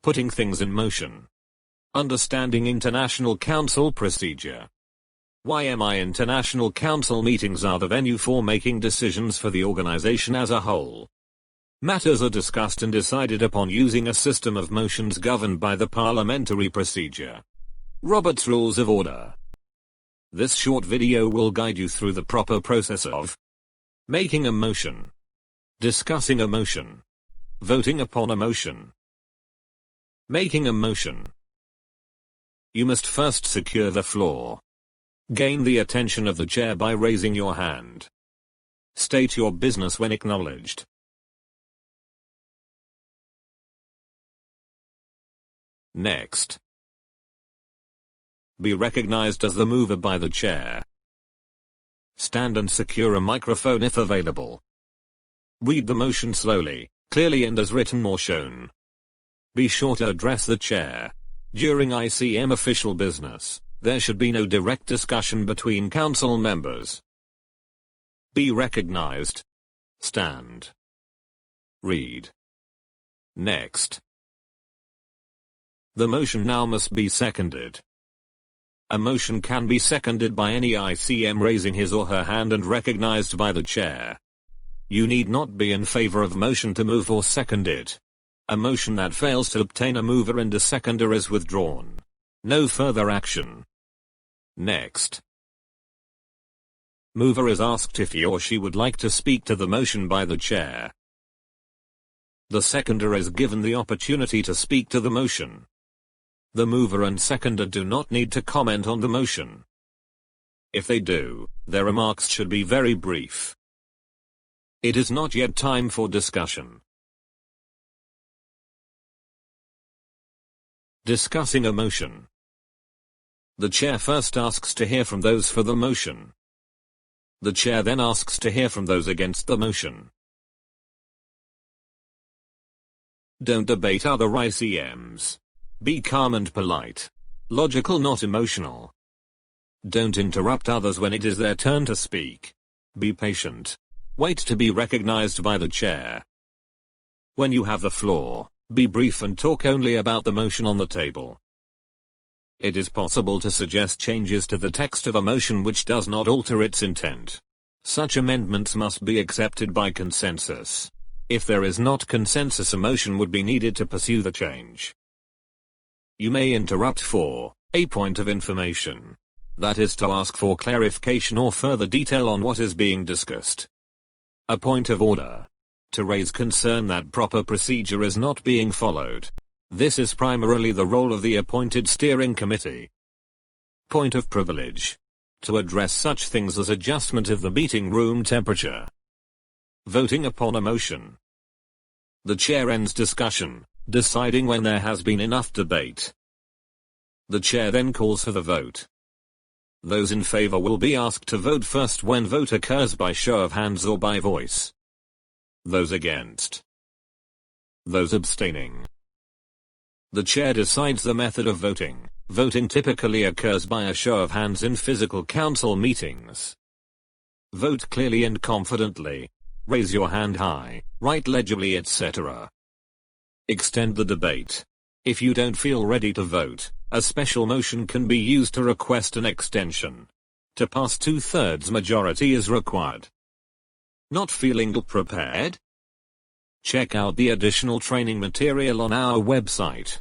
Putting things in motion. Understanding International Council procedure. YMI International Council meetings are the venue for making decisions for the organization as a whole. Matters are discussed and decided upon using a system of motions governed by the parliamentary procedure. Robert's Rules of Order. This short video will guide you through the proper process of making a motion, discussing a motion, voting upon a motion. Making a motion. You must first secure the floor. Gain the attention of the chair by raising your hand. State your business when acknowledged. Next. Be recognized as the mover by the chair. Stand and secure a microphone if available. Read the motion slowly, clearly and as written or shown. Be sure to address the chair. During ICM official business, there should be no direct discussion between council members. Be recognized. Stand. Read. Next. The motion now must be seconded. A motion can be seconded by any ICM raising his or her hand and recognized by the chair. You need not be in favor of motion to move or second it. A motion that fails to obtain a mover and a seconder is withdrawn. No further action. Next. Mover is asked if he or she would like to speak to the motion by the chair. The seconder is given the opportunity to speak to the motion. The mover and seconder do not need to comment on the motion. If they do, their remarks should be very brief. It is not yet time for discussion. Discussing a motion. The chair first asks to hear from those for the motion. The chair then asks to hear from those against the motion. Don't debate other ICMs. Be calm and polite. Logical, not emotional. Don't interrupt others when it is their turn to speak. Be patient. Wait to be recognized by the chair. When you have the floor, be brief and talk only about the motion on the table. It is possible to suggest changes to the text of a motion which does not alter its intent. Such amendments must be accepted by consensus. If there is not consensus, a motion would be needed to pursue the change. You may interrupt for a point of information. That is to ask for clarification or further detail on what is being discussed. A point of order. To raise concern that proper procedure is not being followed. This is primarily the role of the appointed steering committee. Point of privilege. To address such things as adjustment of the meeting room temperature. Voting upon a motion. The chair ends discussion, deciding when there has been enough debate. The chair then calls for the vote. Those in favor will be asked to vote first when vote occurs by show of hands or by voice. Those against. Those abstaining. The chair decides the method of voting. Voting typically occurs by a show of hands in physical council meetings. Vote clearly and confidently. Raise your hand high, write legibly, etc. Extend the debate. If you don't feel ready to vote, a special motion can be used to request an extension. To pass 2/3 majority is required. Not feeling prepared? Check out the additional training material on our website.